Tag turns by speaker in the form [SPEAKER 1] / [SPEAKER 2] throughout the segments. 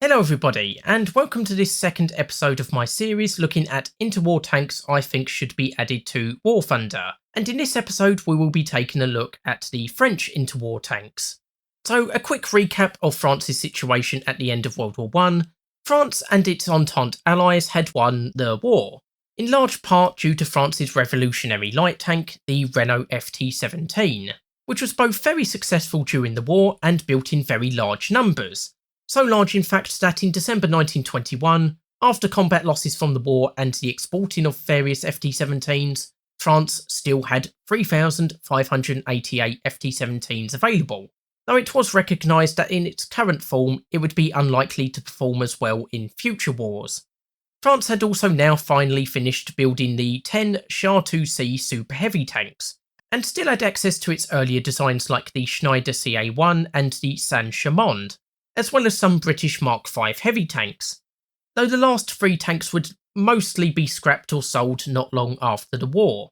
[SPEAKER 1] Hello everybody, and welcome to this second episode of my series looking at interwar tanks I think should be added to War Thunder. And in this episode we will be taking a look at the French interwar tanks. So a quick recap of France's situation at the end of World War I. France and its Entente allies had won the war, in large part due to France's revolutionary light tank, the Renault FT-17, which was both very successful during the war and built in very large numbers. So large in fact that in December 1921, after combat losses from the war and the exporting of various FT-17s, France still had 3,588 FT-17s available, though it was recognised that in its current form it would be unlikely to perform as well in future wars. France had also now finally finished building the 10 Char 2C Super Heavy tanks, and still had access to its earlier designs like the Schneider CA1 and the Saint-Chamond, as well as some British Mark V heavy tanks, though the last three tanks would mostly be scrapped or sold not long after the war.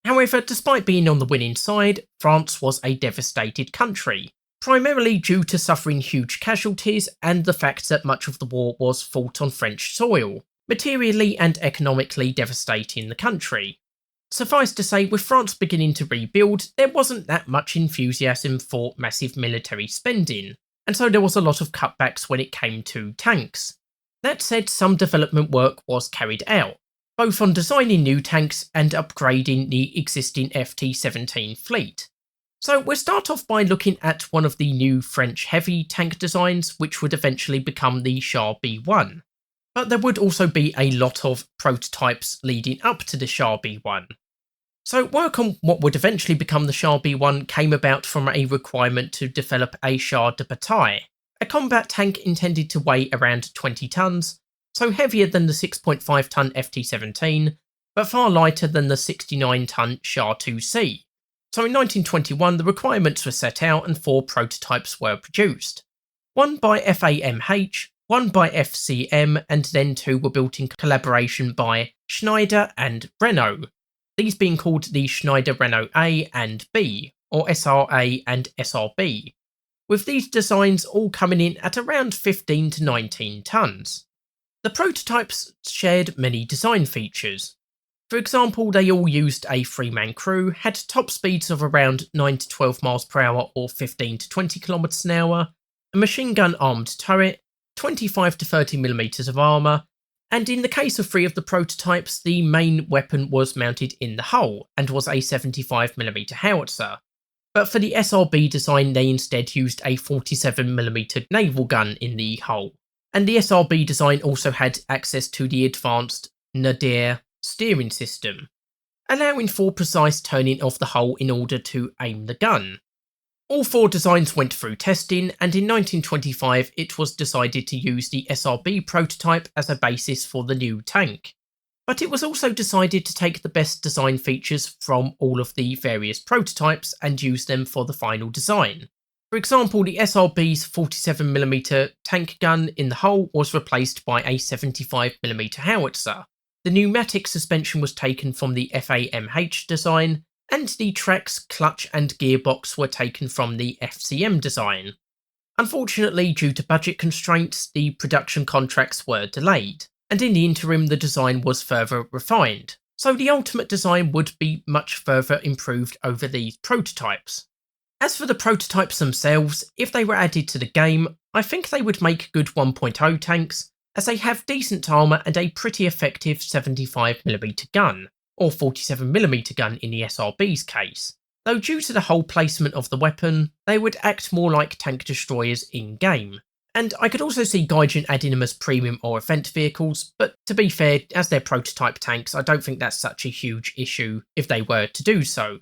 [SPEAKER 1] However, despite being on the winning side, France was a devastated country, primarily due to suffering huge casualties and the fact that much of the war was fought on French soil, materially and economically devastating the country. Suffice to say, with France beginning to rebuild, there wasn't that much enthusiasm for massive military spending, and so there was a lot of cutbacks when it came to tanks. That said, some development work was carried out, both on designing new tanks and upgrading the existing FT-17 fleet. So we'll start off by looking at one of the new French heavy tank designs, which would eventually become the Char B1. But there would also be a lot of prototypes leading up to the Char B1. So work on what would eventually become the Char B1 came about from a requirement to develop a Char de Bataille, a combat tank intended to weigh around 20 tons, so heavier than the 6.5 ton FT-17, but far lighter than the 69 ton Char 2C. So in 1921 the requirements were set out and 4 prototypes were produced. One by FAMH, one by FCM, and then 2 were built in collaboration by Schneider and Renault, these being called the Schneider Renault A and B, or SRA and SRB, with these designs all coming in at around 15 to 19 tons. The prototypes shared many design features. For example, they all used a 3-man crew, had top speeds of around 9 to 12 miles per hour or 15 to 20 kilometers an hour, a machine gun armed turret, 25 to 30 millimeters of armour, and in the case of 3 of the prototypes, the main weapon was mounted in the hull and was a 75mm howitzer. But for the SRB design, they instead used a 47mm naval gun in the hull. And the SRB design also had access to the advanced Nadir steering system, allowing for precise turning of the hull in order to aim the gun. All 4 designs went through testing, and in 1925 it was decided to use the SRB prototype as a basis for the new tank. But it was also decided to take the best design features from all of the various prototypes and use them for the final design. For example, the SRB's 47mm tank gun in the hull was replaced by a 75mm howitzer. The pneumatic suspension was taken from the FAMH design, and the tracks, clutch and gearbox were taken from the FCM design. Unfortunately, due to budget constraints, the production contracts were delayed, and in the interim the design was further refined, so the ultimate design would be much further improved over these prototypes. As for the prototypes themselves, if they were added to the game, I think they would make good 1.0 tanks, as they have decent armour and a pretty effective 75mm gun, or 47mm gun in the SRB's case, though due to the hull placement of the weapon, they would act more like tank destroyers in-game. And I could also see Gaijin adding them as premium or event vehicles, but to be fair, as they're prototype tanks, I don't think that's such a huge issue if they were to do so.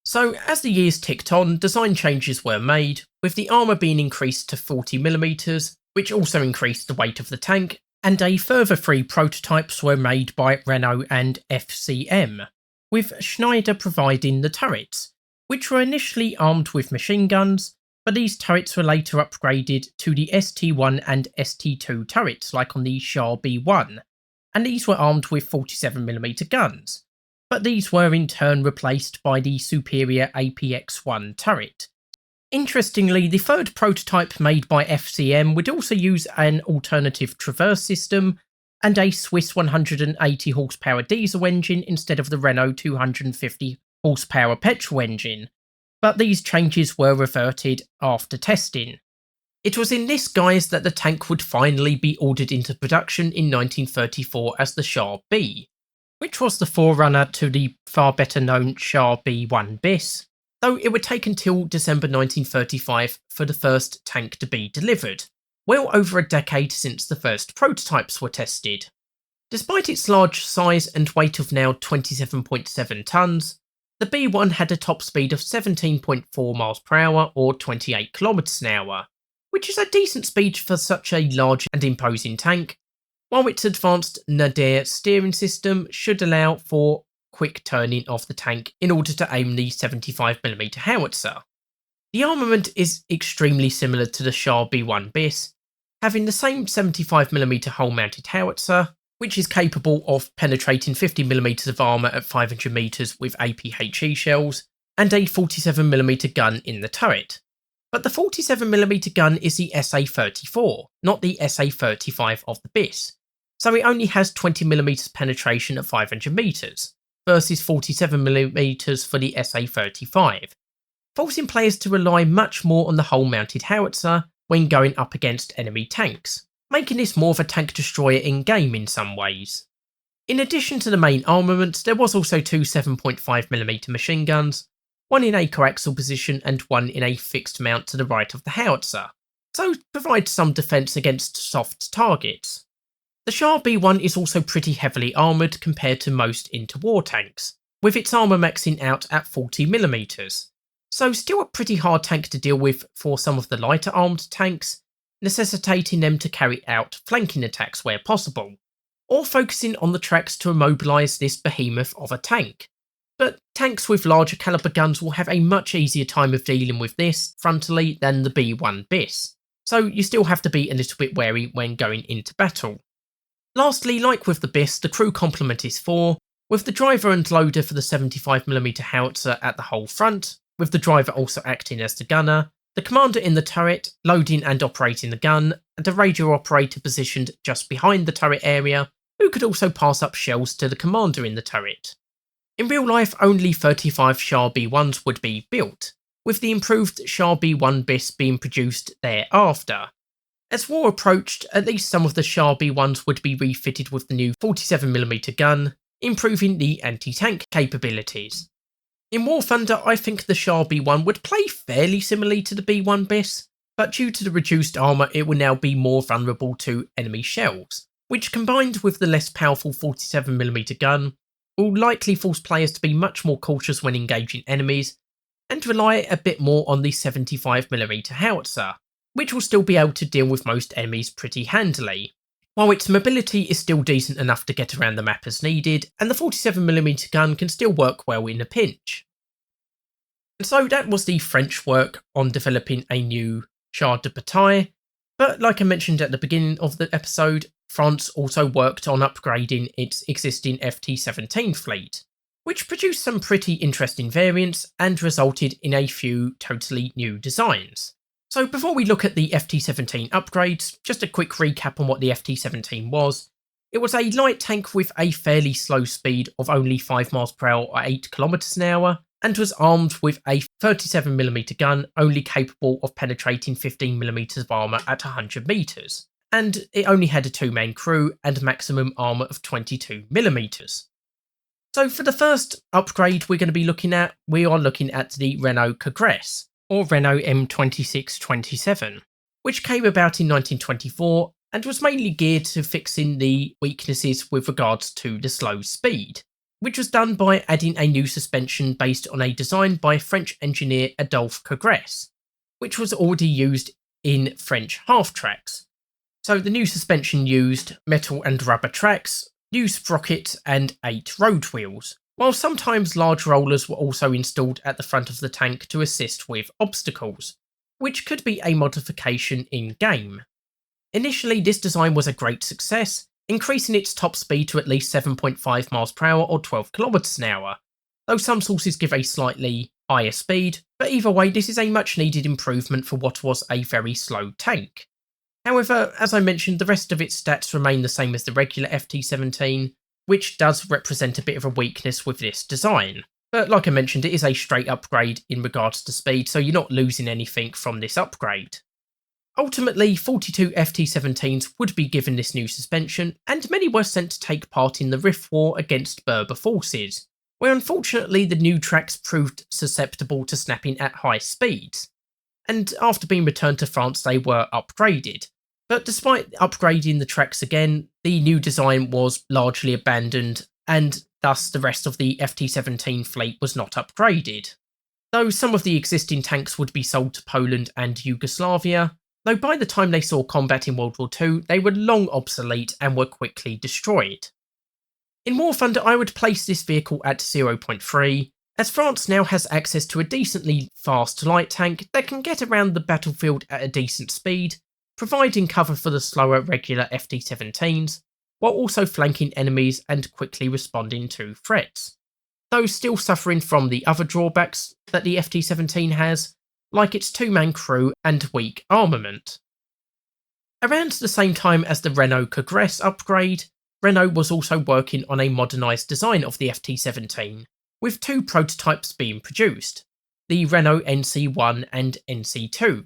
[SPEAKER 1] So as the years ticked on, design changes were made, with the armour being increased to 40mm, which also increased the weight of the tank, and a further 3 prototypes were made by Renault and FCM, with Schneider providing the turrets, which were initially armed with machine guns, but these turrets were later upgraded to the ST1 and ST2 turrets like on the Char B1, and these were armed with 47mm guns, but these were in turn replaced by the superior APX-1 turret, Interestingly, the third prototype made by FCM would also use an alternative Traverse system and a Swiss 180 horsepower diesel engine instead of the Renault 250 horsepower petrol engine, but these changes were reverted after testing. It was in this guise that the tank would finally be ordered into production in 1934 as the Char B, which was the forerunner to the far better known Char B1 bis, though it would take until December 1935 for the first tank to be delivered, well over a decade since the first prototypes were tested. Despite its large size and weight of now 27.7 tonnes, the B1 had a top speed of 17.4 miles per hour or 28 kilometers an hour, which is a decent speed for such a large and imposing tank, while its advanced Nadir steering system should allow for quick turning of the tank in order to aim the 75mm howitzer. The armament is extremely similar to the Char B1 bis, having the same 75mm hull-mounted howitzer, which is capable of penetrating 50mm of armour at 500 metres with APHE shells, and a 47mm gun in the turret. But the 47mm gun is the SA-34, not the SA-35 of the bis, so it only has 20mm penetration at 500 metres, versus 47mm for the SA-35, forcing players to rely much more on the hull-mounted howitzer when going up against enemy tanks, making this more of a tank destroyer in-game in some ways. In addition to the main armament, there was also two 7.5mm machine guns, one in a coaxial position and one in a fixed mount to the right of the howitzer, so provides some defence against soft targets. The Char B1 is also pretty heavily armoured compared to most interwar tanks, with its armour maxing out at 40mm, so still a pretty hard tank to deal with for some of the lighter armed tanks, necessitating them to carry out flanking attacks where possible, or focusing on the tracks to immobilise this behemoth of a tank. But tanks with larger caliber guns will have a much easier time of dealing with this frontally than the B1 bis, so you still have to be a little bit wary when going into battle. Lastly, like with the bis, the crew complement is 4, with the driver and loader for the 75mm howitzer at the whole front, with the driver also acting as the gunner, the commander in the turret, loading and operating the gun, and a radio operator positioned just behind the turret area, who could also pass up shells to the commander in the turret. In real life, only 35 Char B1s would be built, with the improved Char B1 bis being produced thereafter. As war approached, at least some of the Char B1s would be refitted with the new 47mm gun, improving the anti-tank capabilities. In War Thunder, I think the Char B1 would play fairly similarly to the B1 bis, but due to the reduced armour it will now be more vulnerable to enemy shells, which combined with the less powerful 47mm gun, will likely force players to be much more cautious when engaging enemies, and rely a bit more on the 75mm howitzer, which will still be able to deal with most enemies pretty handily, while its mobility is still decent enough to get around the map as needed, and the 47mm gun can still work well in a pinch. And so that was the French work on developing a new Char de Bataille, but like I mentioned at the beginning of the episode, France also worked on upgrading its existing FT-17 fleet, which produced some pretty interesting variants and resulted in a few totally new designs. So before we look at the FT-17 upgrades, just a quick recap on what the FT-17 was. It was a light tank with a fairly slow speed of only 5 miles per hour or 8 kilometers an hour, and was armed with a 37mm gun only capable of penetrating 15mm of armour at 100 metres, and it only had a 2-man crew and maximum armour of 22mm. So for the first upgrade we are looking at the Renault Progress, or Renault M2627, which came about in 1924 and was mainly geared to fixing the weaknesses with regards to the slow speed, which was done by adding a new suspension based on a design by French engineer Adolphe Progress, which was already used in French half-tracks. So the new suspension used metal and rubber tracks, new sprockets and 8 road wheels, while sometimes large rollers were also installed at the front of the tank to assist with obstacles, which could be a modification in-game. Initially, this design was a great success, increasing its top speed to at least 7.5 miles per hour or 12 kilometers an hour, though some sources give a slightly higher speed, but either way this is a much needed improvement for what was a very slow tank. However, as I mentioned, the rest of its stats remain the same as the regular FT-17, which does represent a bit of a weakness with this design. But like I mentioned, it is a straight upgrade in regards to speed, so you're not losing anything from this upgrade. Ultimately, 42 FT-17s would be given this new suspension, and many were sent to take part in the Rif War against Berber forces, where unfortunately the new tracks proved susceptible to snapping at high speeds. And after being returned to France they were upgraded. But despite upgrading the tracks again, the new design was largely abandoned, and thus the rest of the FT-17 fleet was not upgraded. Though some of the existing tanks would be sold to Poland and Yugoslavia, though by the time they saw combat in World War II, they were long obsolete and were quickly destroyed. In War Thunder, I would place this vehicle at 0.3, as France now has access to a decently fast light tank that can get around the battlefield at a decent speed, providing cover for the slower regular FT-17s, while also flanking enemies and quickly responding to threats, though still suffering from the other drawbacks that the FT-17 has, like its two-man crew and weak armament. Around the same time as the Renault Congress upgrade, Renault was also working on a modernised design of the FT-17, with two prototypes being produced, the Renault NC1 and NC2.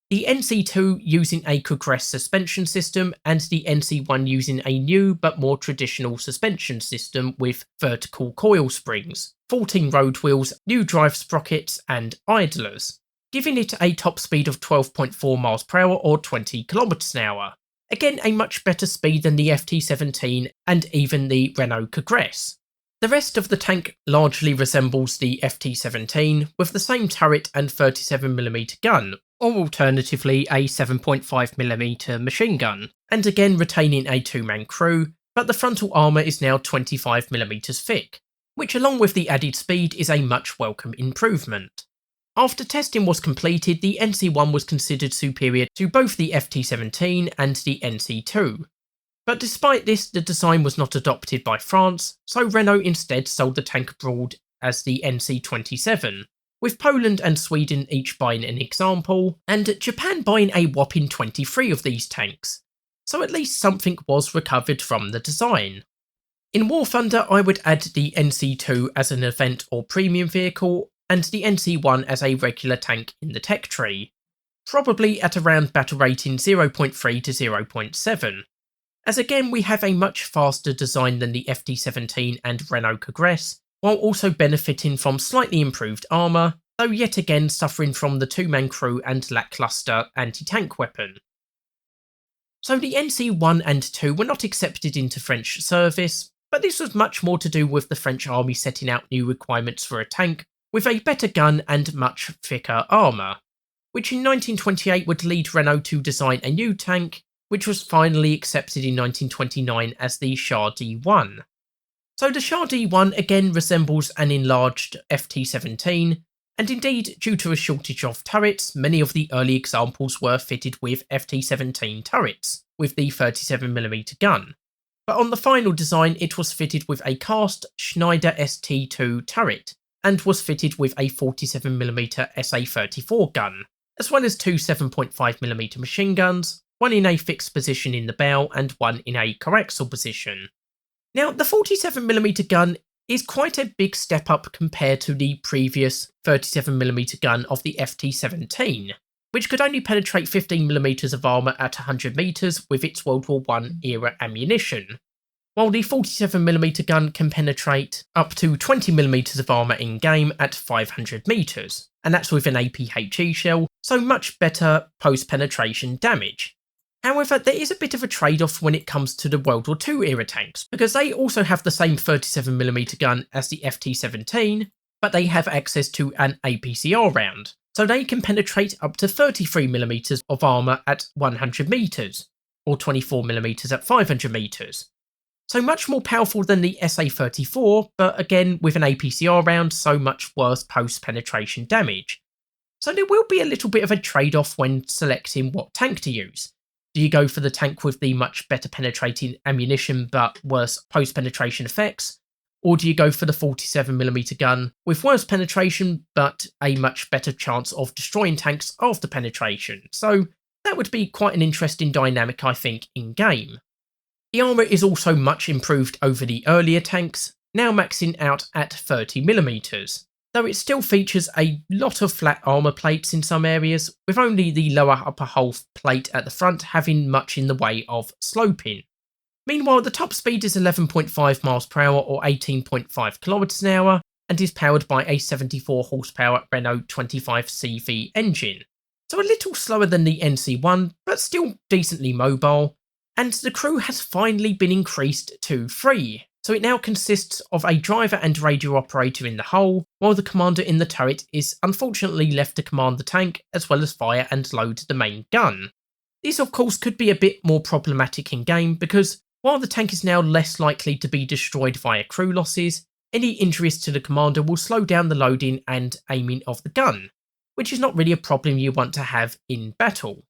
[SPEAKER 1] The NC2 using a Congress suspension system and the NC1 using a new but more traditional suspension system with vertical coil springs, 14 road wheels, new drive sprockets and idlers, giving it a top speed of 12.4 miles per hour or 20 kilometers an hour. Again, a much better speed than the FT-17 and even the Renault Congress. The rest of the tank largely resembles the FT-17 with the same turret and 37mm gun, or alternatively a 7.5mm machine gun, and again retaining a two-man crew, but the frontal armour is now 25mm thick, which along with the added speed is a much welcome improvement. After testing was completed, the NC1 was considered superior to both the FT-17 and the NC2. But despite this, the design was not adopted by France, so Renault instead sold the tank abroad as the NC-27, with Poland and Sweden each buying an example, and Japan buying a whopping 23 of these tanks, so at least something was recovered from the design. In War Thunder, I would add the NC2 as an event or premium vehicle, and the NC1 as a regular tank in the tech tree, probably at around battle rating 0.3 to 0.7. As again we have a much faster design than the FT-17 and Renault Congress, while also benefiting from slightly improved armour, though yet again suffering from the two-man crew and lacklustre anti-tank weapon. So the NC1 and 2 were not accepted into French service, but this was much more to do with the French army setting out new requirements for a tank with a better gun and much thicker armour, which in 1928 would lead Renault to design a new tank, which was finally accepted in 1929 as the Char D1. So the Char D1 again resembles an enlarged FT-17, and indeed, due to a shortage of turrets, many of the early examples were fitted with FT-17 turrets, with the 37mm gun. But on the final design it was fitted with a cast Schneider ST2 turret, and was fitted with a 47mm SA-34 gun, as well as two 7.5mm machine guns, one in a fixed position in the bow and one in a coaxial position. Now, the 47mm gun is quite a big step up compared to the previous 37mm gun of the FT-17, which could only penetrate 15mm of armour at 100 metres with its World War I era ammunition, while the 47mm gun can penetrate up to 20mm of armour in-game at 500 metres, and that's with an APHE shell, so much better post-penetration damage. However, there is a bit of a trade-off when it comes to the World War II era tanks, because they also have the same 37mm gun as the FT-17, but they have access to an APCR round, so they can penetrate up to 33mm of armour at 100 metres, or 24mm at 500 metres. So much more powerful than the SA-34, but again with an APCR round, so much worse post-penetration damage. So there will be a little bit of a trade-off when selecting what tank to use. Do you go for the tank with the much better penetrating ammunition but worse post-penetration effects? or do you go for the 47mm gun with worse penetration but a much better chance of destroying tanks after penetration? So that would be quite an interesting dynamic, I think, in game. The armour is also much improved over the earlier tanks, now maxing out at 30mm, though it still features a lot of flat armour plates in some areas, with only the lower upper hull plate at the front having much in the way of sloping. Meanwhile, the top speed is 11.5 miles per hour or 18.5 kilometers an hour, and is powered by a 74 horsepower Renault 25CV engine. So a little slower than the NC1, but still decently mobile. And the crew has finally been increased to 3, so it now consists of a driver and radio operator in the hull, while the commander in the turret is unfortunately left to command the tank as well as fire and load the main gun. This of course could be a bit more problematic in game because while the tank is now less likely to be destroyed via crew losses, any injuries to the commander will slow down the loading and aiming of the gun, which is not really a problem you want to have in battle.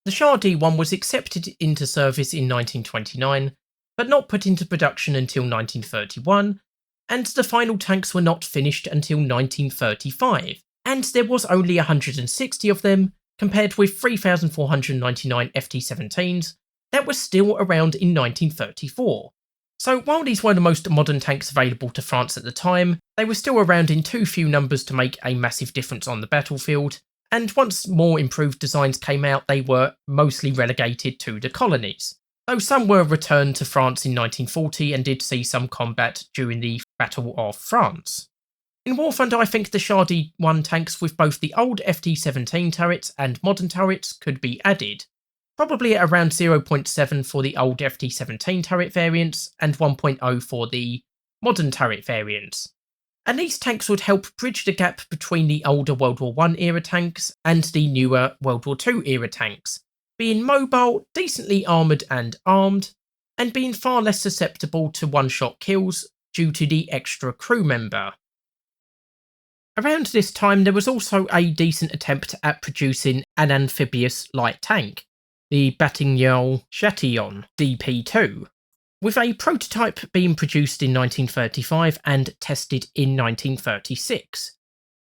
[SPEAKER 1] The Shah D1 was accepted into service in 1929, but not put into production until 1931, and the final tanks were not finished until 1935, and there was only 160 of them, compared with 3,499 FT-17s that were still around in 1934. So while these were the most modern tanks available to France at the time, they were still around in too few numbers to make a massive difference on the battlefield, and once more improved designs came out, they were mostly relegated to the colonies, though some were returned to France in 1940 and did see some combat during the Battle of France. In War Thunder, I think the Shah D1 tanks with both the old FT-17 turrets and modern turrets could be added, probably at around 0.7 for the old FT-17 turret variants and 1.0 for the modern turret variants. And these tanks would help bridge the gap between the older World War I era tanks and the newer World War II era tanks, being mobile, decently armoured and armed, and being far less susceptible to one-shot kills due to the extra crew member. Around this time there was also a decent attempt at producing an amphibious light tank, the Batignolles Chatillon DP2, with a prototype being produced in 1935 and tested in 1936.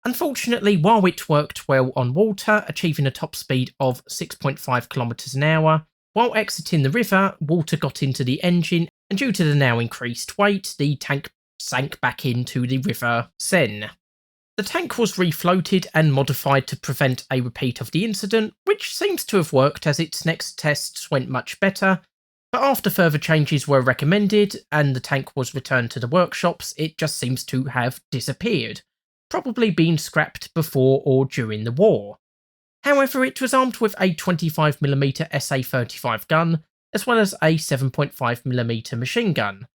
[SPEAKER 1] Unfortunately, while it worked well on water, achieving a top speed of 6.5 kilometers an hour, while exiting the river, water got into the engine, and due to the now increased weight, the tank sank back into the River Seine. The tank was refloated and modified to prevent a repeat of the incident, which seems to have worked as its next tests went much better, but after further changes were recommended and the tank was returned to the workshops, it just seems to have disappeared, probably being scrapped before or during the war. However, it was armed with a 25mm SA-35 gun, as well as a 7.5mm machine gun,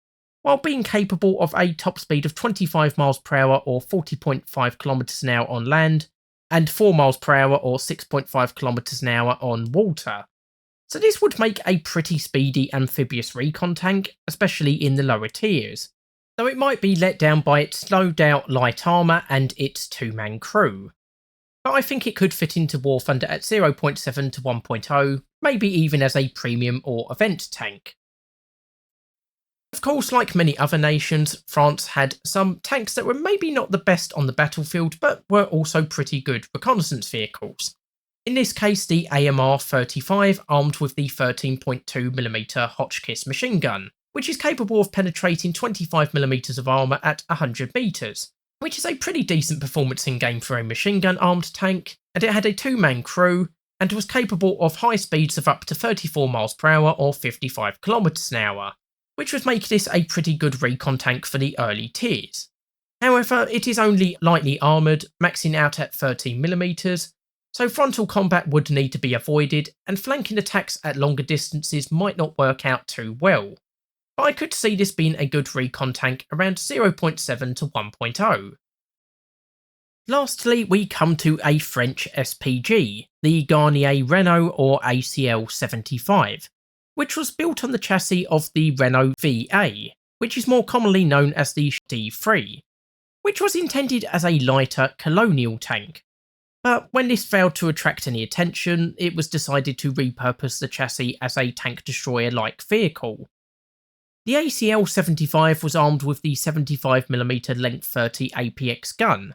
[SPEAKER 1] while being capable of a top speed of 25 miles per hour or 40.5 kilometers an hour on land, and 4 miles per hour or 6.5 kilometers an hour on water. So this would make a pretty speedy amphibious recon tank, especially in the lower tiers, though it might be let down by its slowed out light armour and its two-man crew. But I think it could fit into War Thunder at 0.7 to 1.0, maybe even as a premium or event tank. Of course, like many other nations, France had some tanks that were maybe not the best on the battlefield, but were also pretty good reconnaissance vehicles. In this case, the AMR-35 armed with the 13.2mm Hotchkiss machine gun, which is capable of penetrating 25mm of armour at 100 metres, which is a pretty decent performance in game for a machine gun armed tank, and it had a two-man crew, and was capable of high speeds of up to 34 miles per hour or 55 kilometers an hour, which would make this a pretty good recon tank for the early tiers. However, it is only lightly armoured, maxing out at 13mm, so frontal combat would need to be avoided, and flanking attacks at longer distances might not work out too well. But I could see this being a good recon tank around 0.7 to 1.0. Lastly, we come to a French SPG, the Garnier Renault or ACL 75, which was built on the chassis of the Renault VA, which is more commonly known as the D3, which was intended as a lighter colonial tank. But when this failed to attract any attention, it was decided to repurpose the chassis as a tank destroyer-like vehicle. The ACL-75 was armed with the 75mm length 30 APX gun,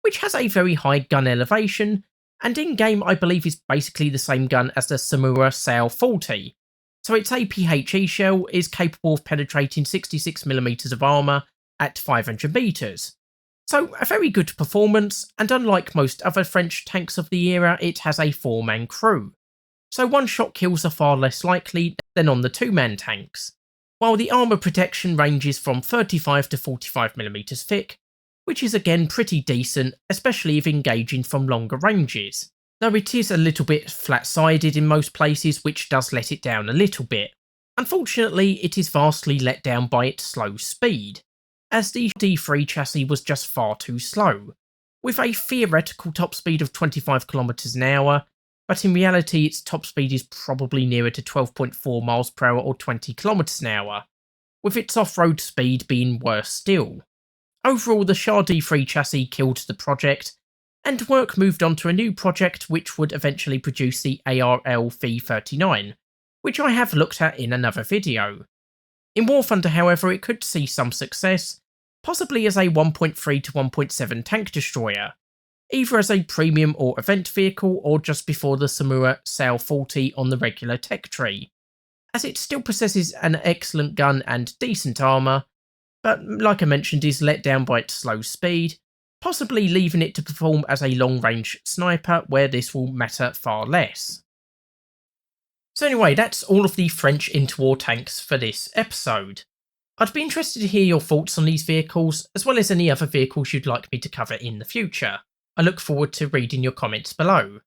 [SPEAKER 1] which has a very high gun elevation, and in-game I believe is basically the same gun as the Samura SAL-40, so its APHE shell is capable of penetrating 66mm of armour at 500 metres. So a very good performance, and unlike most other French tanks of the era, it has a 4-man crew, so one-shot kills are far less likely than on the 2-man tanks, while the armour protection ranges from 35 to 45mm thick, which is again pretty decent, especially if engaging from longer ranges, though it is a little bit flat-sided in most places, which does let it down a little bit. Unfortunately, it is vastly let down by its slow speed, as the D3 chassis was just far too slow, with a theoretical top speed of 25km an hour, but in reality its top speed is probably nearer to 12.4 miles per hour or 20km an hour, with its off-road speed being worse still. Overall, the Shah D3 chassis killed the project, and work moved on to a new project which would eventually produce the ARL V39, which I have looked at in another video. In War Thunder, however, it could see some success, possibly as a 1.3 to 1.7 tank destroyer, either as a premium or event vehicle or just before the Samura SAL-40 on the regular tech tree, as it still possesses an excellent gun and decent armour, but like I mentioned is let down by its slow speed, possibly leaving it to perform as a long-range sniper where this will matter far less. So anyway, that's all of the French interwar tanks for this episode. I'd be interested to hear your thoughts on these vehicles, as well as any other vehicles you'd like me to cover in the future. I look forward to reading your comments below.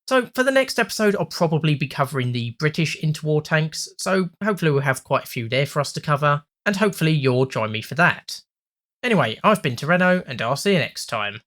[SPEAKER 1] So for the next episode, I'll probably be covering the British interwar tanks, so hopefully we'll have quite a few there for us to cover, and hopefully you'll join me for that. Anyway, I've been Terreno, and I'll see you next time.